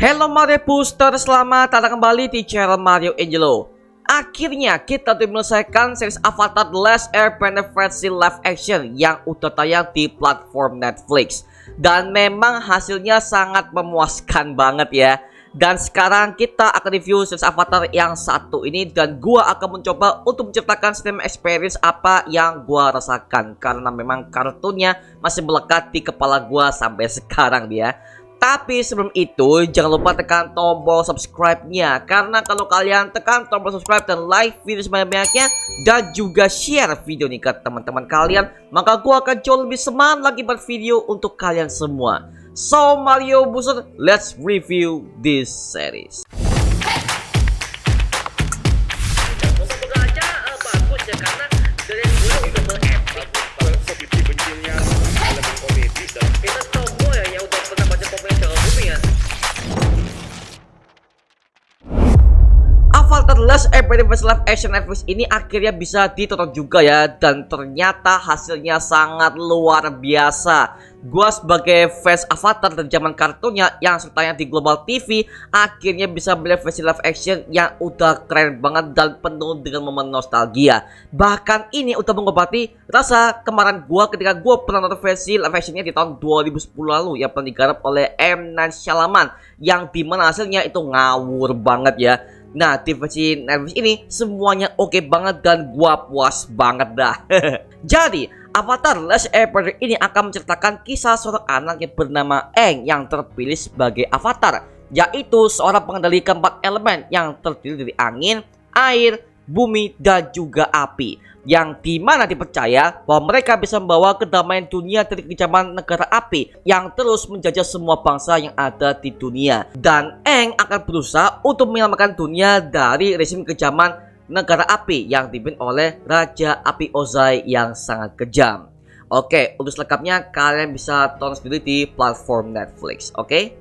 Hello Mario Booster, selamat datang kembali di channel Mario Angelo. Akhirnya kita udah menyelesaikan series Avatar The Last Airbender versi live action yang udah tayang di platform Netflix. Dan memang hasilnya sangat memuaskan banget ya. Dan sekarang kita akan review series Avatar yang satu ini, dan gua akan mencoba untuk menceritakan cinema experience apa yang gua rasakan, karena memang kartunnya masih melekat di kepala gua sampai sekarang dia. Tapi sebelum itu jangan lupa tekan tombol subscribe-nya, karena kalau kalian tekan tombol subscribe dan like video sebanyak-banyaknya dan juga share video ini ke teman-teman kalian, maka gua akan jauh lebih semangat lagi buat video untuk kalian semua. So Mario Booster, let's review this series. Avatar The Last Airbender versi live action Netflix ini akhirnya bisa ditonton juga ya, dan ternyata hasilnya sangat luar biasa. Gua sebagai fans Avatar dari zaman kartunnya yang tayang di Global TV akhirnya bisa melihat versi live action yang udah keren banget dan penuh dengan momen nostalgia. Bahkan ini udah mengobati rasa kemarin gua ketika gua pernah nonton versi live actionnya di tahun 2010 lalu yang pernah digarap oleh M. Night Shyamalan, yang dimana hasilnya itu ngawur banget ya. Nah, di versi Netflix ini semuanya oke banget dan gua puas banget dah. Jadi, Avatar The Last Airbender ini akan menceritakan kisah seorang anak yang bernama Aang yang terpilih sebagai avatar, yaitu seorang pengendali keempat elemen yang terdiri dari angin, air, bumi, dan juga api, yang dimana dipercaya bahwa mereka bisa membawa kedamaian dunia dari kejaman negara api yang terus menjajah semua bangsa yang ada di dunia. Dan Aang akan berusaha untuk menyelamatkan dunia dari rezim kejaman negara api yang dipimpin oleh Raja Api Ozai yang sangat kejam. Oke, untuk selengkapnya kalian bisa tonton sendiri di platform Netflix. Oke.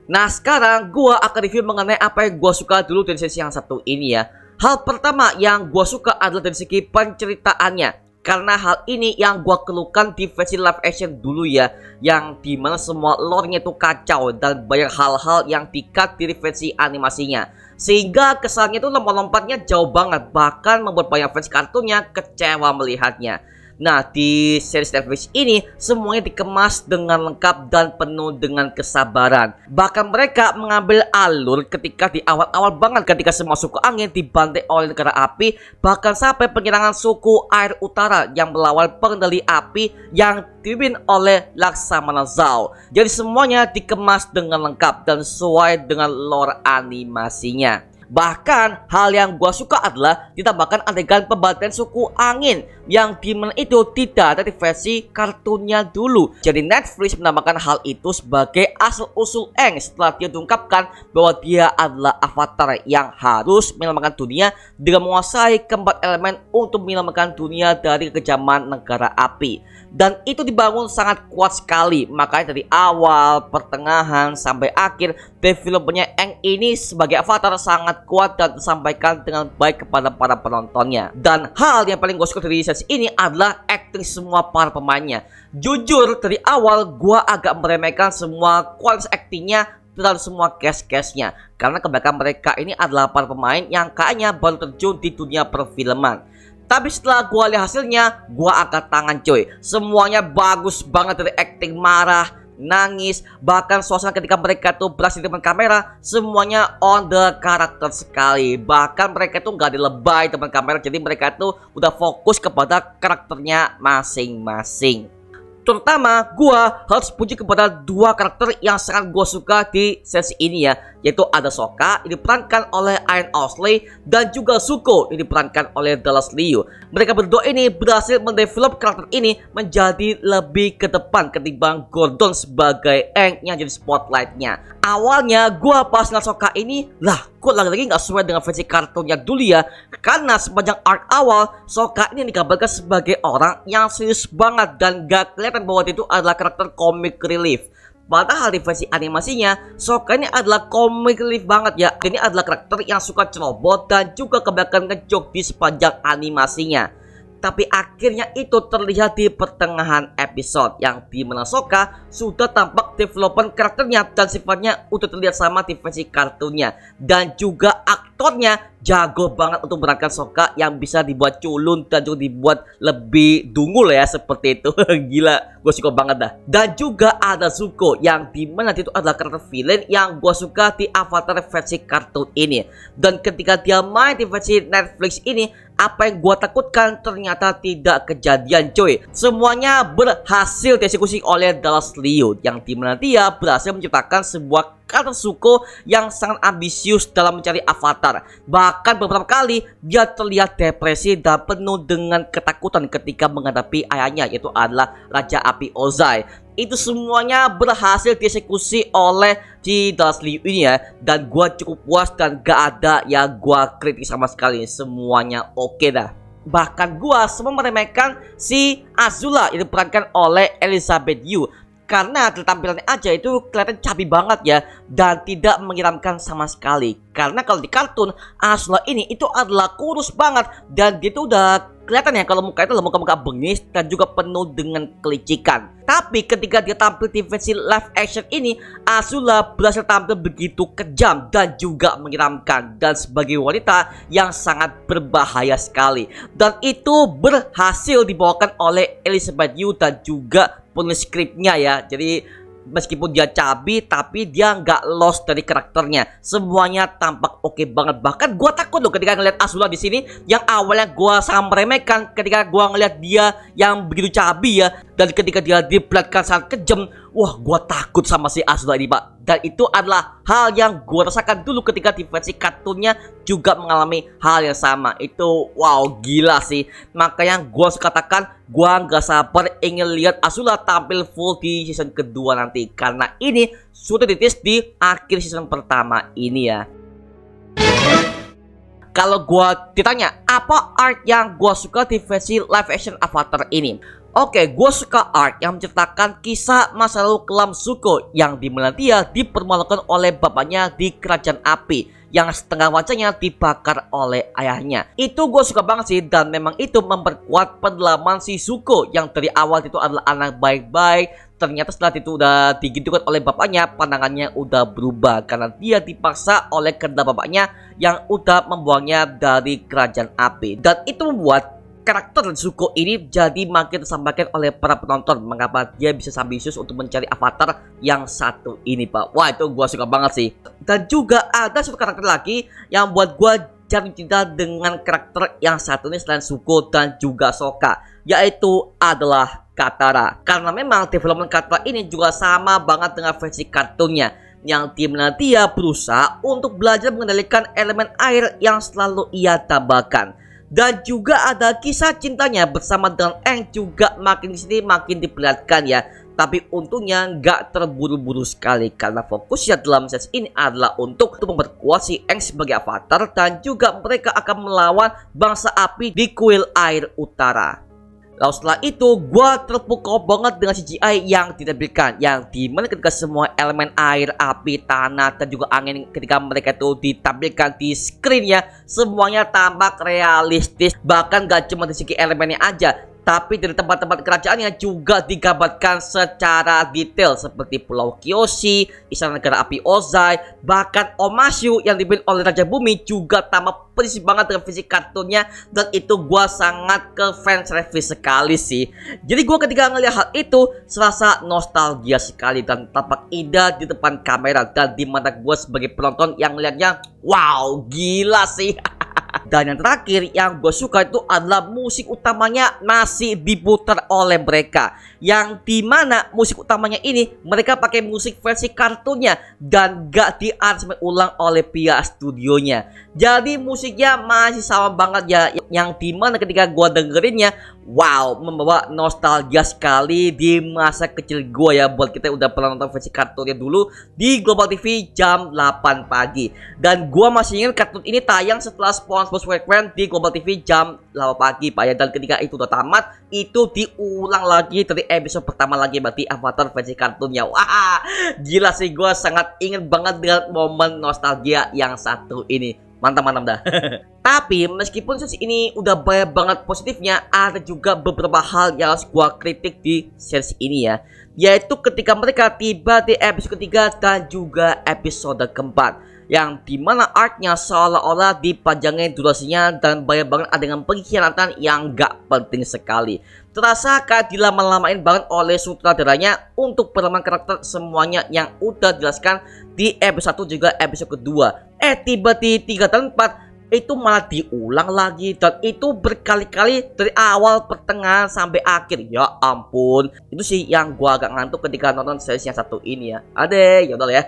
Nah, sekarang gua akan review mengenai apa yang gua suka dulu dari sesi yang satu ini ya. Hal pertama yang gua suka adalah dari segi penceritaannya, karena hal ini yang gua keluhkan di versi live action dulu ya, yang dimana semua lore-nya itu kacau dan banyak hal-hal yang di-cut dari versi animasinya, sehingga kesannya itu lompat-lompatnya jauh banget, bahkan membuat banyak fans kartunnya kecewa melihatnya. Nah, di series Netflix ini semuanya dikemas dengan lengkap dan penuh dengan kesabaran. Bahkan mereka mengambil alur ketika di awal-awal banget ketika semua suku angin dibantai oleh negara api, bahkan sampai penyerangan suku air utara yang melawan pengendali api yang dipimpin oleh Laksamana Zhao. Jadi semuanya dikemas dengan lengkap dan sesuai dengan lore animasinya. Bahkan hal yang gua suka adalah ditambahkan adegan pembantaian suku angin yang dimana itu tidak ada di versi kartunnya dulu. Jadi Netflix menambahkan hal itu sebagai asal-usul Aang setelah dia diungkapkan bahwa dia adalah avatar yang harus menyelamatkan dunia dengan menguasai keempat elemen untuk menyelamatkan dunia dari kejaman negara api. Dan itu dibangun sangat kuat sekali. Makanya dari awal, pertengahan, sampai akhir, developernya Aang ini sebagai avatar sangat kuat dan tersampaikan dengan baik kepada para penontonnya. Dan hal yang paling gue suka dari sesi ini adalah acting semua para pemainnya. Jujur dari awal gue agak meremehkan semua kualitas actingnya dan semua cast-castnya, karena kebanyakan mereka ini adalah para pemain yang kayaknya baru terjun di dunia perfilman. Tapi setelah gua lihat hasilnya, gua angkat tangan coy. Semuanya bagus banget, dari acting marah, nangis, bahkan suasana ketika mereka tuh berhasil di depan kamera, semuanya on the karakter sekali. Bahkan mereka tuh gak dilebay depan kamera, jadi mereka tuh udah fokus kepada karakternya masing-masing. Terutama gua harus puji kepada dua karakter yang sangat gua suka di sesi ini ya, yaitu ada Sokka yang diperankan oleh Ian Owsley dan juga Zuko yang diperankan oleh Dallas Liu. Mereka berdua ini berhasil mendevelop karakter ini menjadi lebih ke depan ketimbang Gordon sebagai Aang yang jadi spotlightnya. Awalnya gua pas ngeliat Sokka ini, lah kok lagi-lagi gak sesuai dengan versi kartunnya dulu ya, karena sepanjang arc awal Sokka ini digambarkan sebagai orang yang serius banget dan gak kelihatan bahwa dia itu adalah karakter comic relief. Padahal di versi animasinya, Sokka ini adalah comic relief banget ya. Ini adalah karakter yang suka ceroboh dan juga kebanyakan ngejok di sepanjang animasinya. tapi akhirnya itu terlihat di pertengahan episode yang dimana Sokka sudah tampak development karakternya dan sifatnya udah terlihat sama di versi kartunnya, dan juga aktornya jago banget untuk memerankan Sokka yang bisa dibuat culun dan juga dibuat lebih dungul ya, seperti itu. Gila, gue suka banget dah. Dan juga ada Zuko yang dimana itu adalah karakter villain yang gue suka di Avatar versi kartun ini. Dan ketika dia main di versi Netflix ini, apa yang gue takutkan ternyata tidak kejadian coy. Semuanya berhasil dieksekusi oleh Dallas Liu yang dimana dia berhasil menciptakan sebuah karakter Zuko yang sangat ambisius dalam mencari avatar. Bahkan beberapa kali dia terlihat depresi dan penuh dengan ketakutan ketika menghadapi ayahnya, yaitu adalah Raja Api Ozai. Itu semuanya berhasil dieksekusi oleh si Dallas Liu ini ya, dan gua cukup puas dan gak ada yang gua kritik sama sekali. Semuanya oke dah. Bahkan gua semua meremehkan si Azula yang diperankan oleh Elizabeth Yu, karena tampilannya aja itu kelihatan cabi banget ya, dan tidak menyeramkan sama sekali. Karena kalau di kartun Azula ini itu adalah kurus banget, dan dia tuh udah kelihatan ya kalau muka itu muka-muka bengis dan juga penuh dengan kelicikan. Tapi ketika dia tampil di versi live action ini, Azula berhasil tampil begitu kejam dan juga menyeramkan, dan sebagai wanita yang sangat berbahaya sekali. Dan itu berhasil dibawakan oleh Elizabeth Yu dan juga penulis skripnya ya. Jadi meskipun dia cabi, tapi dia nggak lost dari karakternya. Semuanya tampak oke banget. Bahkan gue takut loh ketika ngeliat Azula di sini, yang awalnya gue sangat meremehkan ketika gue ngeliat dia yang begitu cabi ya, dan ketika dia diperlihatkan sangat kejam, wah gue takut sama si Azula ini pak. Dan itu adalah hal yang gue rasakan dulu ketika di versi kartunnya juga mengalami hal yang sama. Itu wow gila sih. Makanya gue katakan gue gak sabar ingin lihat Azula tampil full di season kedua nanti, karena ini sudah ditis di akhir season pertama ini ya. Kalau gue ditanya apa art yang gue suka di versi live action Avatar ini, oke, gue suka art yang menceritakan kisah masa lalu kelam Zuko yang dimana dia dipermalukan oleh bapaknya di kerajaan api, yang setengah wajahnya dibakar oleh ayahnya. Itu gue suka banget sih, dan memang itu memperkuat pendalaman si Zuko yang dari awal itu adalah anak baik-baik. Ternyata setelah itu udah digitukan oleh bapaknya, pandangannya udah berubah karena dia dipaksa oleh kehendak bapaknya yang udah membuangnya dari kerajaan api. Dan itu membuat karakter Zuko ini jadi makin tersampaikan oleh para penonton mengapa dia bisa ambisius untuk mencari avatar yang satu ini pak. Wah itu gue suka banget sih. Dan juga ada satu karakter lagi yang buat gue jatuh cinta dengan karakter yang satu ini selain Zuko dan juga Sokka, yaitu adalah Katara. Karena memang development Katara ini juga sama banget dengan versi kartunnya, yang dimana dia berusaha untuk belajar mengendalikan elemen air yang selalu ia tambahkan. Dan juga ada kisah cintanya bersama dengan Aang juga makin disini makin diperlihatkan ya. Tapi untungnya nggak terburu-buru sekali, karena fokusnya dalam sesi ini adalah untuk memperkuat si Aang sebagai avatar, dan juga mereka akan melawan bangsa api di kuil air utara. Lalu setelah itu gue terpukau banget dengan CGI yang ditampilkan, yang dimana ketika semua elemen air, api, tanah, dan juga angin ketika mereka itu ditampilkan di screen ya, semuanya tampak realistis. Bahkan gak cuma di segi elemennya aja, tapi dari tempat-tempat kerajaannya juga digambarkan secara detail, seperti Pulau Kyoshi, Istana Negara Api Ozai, bahkan Omashu yang dipimpin oleh Raja Bumi juga tampak persis banget dengan visi kartunnya. Dan itu gua sangat ke fan service sekali sih. Jadi gua ketika ngelihat hal itu serasa nostalgia sekali dan tampak indah di depan kamera, dan di mata gua sebagai penonton yang ngelihatnya wow gila sih. Dan yang terakhir yang gue suka itu adalah musik utamanya masih diputar oleh mereka, yang dimana musik utamanya ini mereka pakai musik versi kartunnya dan gak diaransemen ulang oleh pihak studionya. Jadi musiknya masih sama banget ya, yang dimana ketika gue dengerinnya wow membawa nostalgia sekali di masa kecil gue ya, buat kita udah pernah nonton versi kartunnya dulu di Global TV jam 8 pagi. Dan gue masih ingat kartun ini tayang setelah SpongeBob SquarePants di Global TV jam 8 pagi pak ya. Dan ketika itu udah tamat, itu diulang lagi dari episode pertama lagi, berarti Avatar versi kartunnya. Wah gila sih, gue sangat ingat banget dengan momen nostalgia yang satu ini. Mantap dah. Tapi meskipun series ini udah banyak banget positifnya, ada juga beberapa hal yang harus gua kritik di series ini ya. Yaitu ketika mereka tiba di episode ketiga dan juga episode keempat, yang dimana arc-nya seolah-olah dipanjangin durasinya dan banyak banget adegan pengkhianatan yang gak penting sekali. Terasa kayak dilama-lamain banget oleh sutradaranya untuk penerapan karakter semuanya yang udah dijelaskan di episode 1 juga episode kedua. Tiba di 3 dan 4 itu malah diulang lagi, dan itu berkali-kali dari awal, pertengahan sampai akhir. Ya ampun, itu sih yang gua agak ngantuk ketika nonton series yang satu ini ya. Yaudah ya.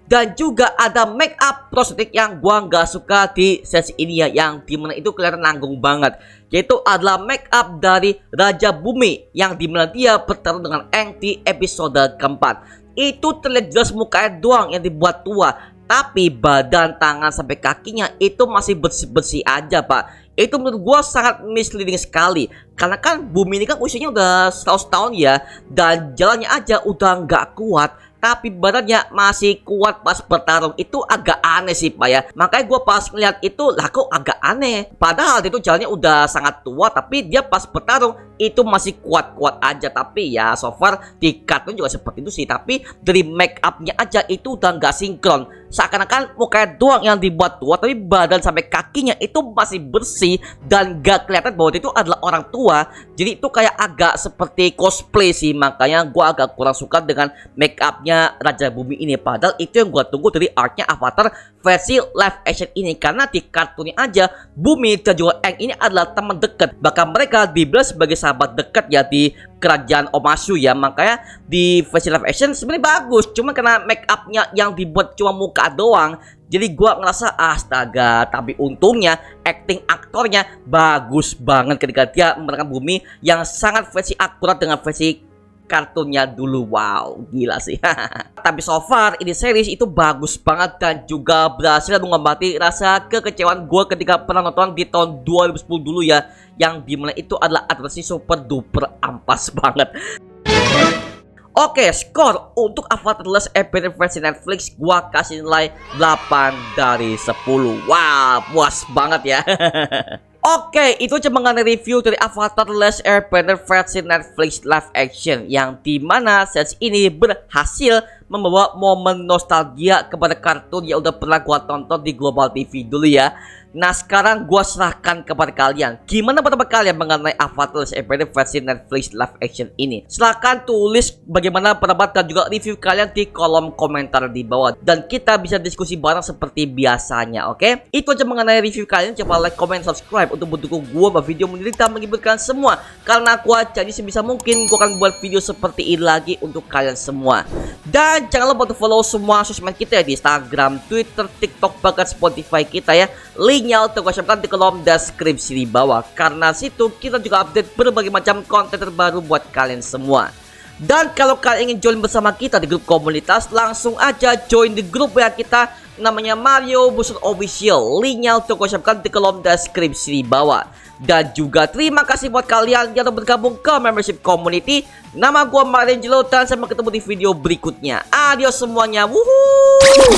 Dan juga ada make up prostetik yang gua nggak suka di series ini ya, yang dimana itu kelihatan nanggung banget. Yaitu adalah make up dari Raja Bumi yang dimana dia bertarung dengan Aang di episode keempat. Itu terlihat jelas mukanya doang yang dibuat tua, tapi badan, tangan, sampai kakinya itu masih bersih-bersih aja pak. Itu menurut gua sangat misleading sekali. Karena kan Bumi ini kan usianya udah 100 tahun ya, dan jalannya aja udah nggak kuat, tapi badannya masih kuat pas bertarung. Itu agak aneh sih pak ya. Makanya gue pas ngeliat itu, lah kok agak aneh. Padahal itu jalannya udah sangat tua, tapi dia pas bertarung itu masih kuat-kuat aja. Tapi ya so far di kartun juga seperti itu sih. Tapi dari make upnya aja itu udah nggak sinkron. Seakan-akan mukanya doang yang dibuat tua, tapi badan sampai kakinya itu masih bersih dan gak kelihatan bahwa itu adalah orang tua. Jadi itu kayak agak seperti cosplay sih. Makanya gue agak kurang suka dengan make upnya Raja Bumi ini. Padahal itu yang gue tunggu dari arc-nya Avatar versi live action ini. Karena di kartunnya aja Bumi dan juga Aang ini adalah teman dekat. Bahkan mereka dibilang sebagai sahabat dekat ya di kerajaan Omashu ya. Makanya di versi live action sebenarnya bagus, cuma karena make upnya yang dibuat cuma muka doang, jadi gua ngerasa astaga. Tapi untungnya acting aktornya bagus banget ketika dia memerankan Bumi yang sangat versi akurat dengan versi kartunnya dulu. Wow, gila sih. Tapi so far ini series itu bagus banget dan juga berhasil mengobati rasa kekecewaan gue ketika pernah nonton di tahun 2010 dulu ya, yang dimana itu adalah adaptasi super duper ampas banget. Oke, skor untuk Avatar The Last Airbender versi Netflix gua kasih nilai 8 dari 10. Wah, puas banget ya. Oke, itu cuma mengenai review dari Avatar The Last Airbender versi Netflix live action, yang dimana series ini berhasil membawa momen nostalgia kepada kartun yang udah pernah gua tonton di Global TV dulu ya. Nah sekarang gua serahkan kepada kalian, gimana pendapat kalian mengenai Avatar The Last Airbender versi Netflix live action ini? Silahkan tulis bagaimana pendapat dan juga review kalian di kolom komentar di bawah, dan kita bisa diskusi bareng seperti biasanya. Oke, itu aja mengenai review kalian. Coba like, comment, subscribe untuk mendukung gua buat video menderita mengibarkan semua. Karena gua jadi sebisa mungkin gua akan buat video seperti ini lagi untuk kalian semua. Dan jangan lupa untuk follow semua sosmed kita ya, di Instagram, Twitter, TikTok, bahkan Spotify kita ya. Linknya untuk siapkan di kolom deskripsi di bawah. Karena situ kita juga update berbagai macam konten terbaru buat kalian semua. Dan kalau kalian ingin join bersama kita di grup komunitas, langsung aja join di grup ya kita, namanya Mario Busur Official. Linknya untuk siapkan di kolom deskripsi di bawah. Dan juga terima kasih buat kalian yang telah bergabung ke membership community. Nama gua Marangelo dan sampai ketemu di video berikutnya. Adios semuanya. Wuhuu.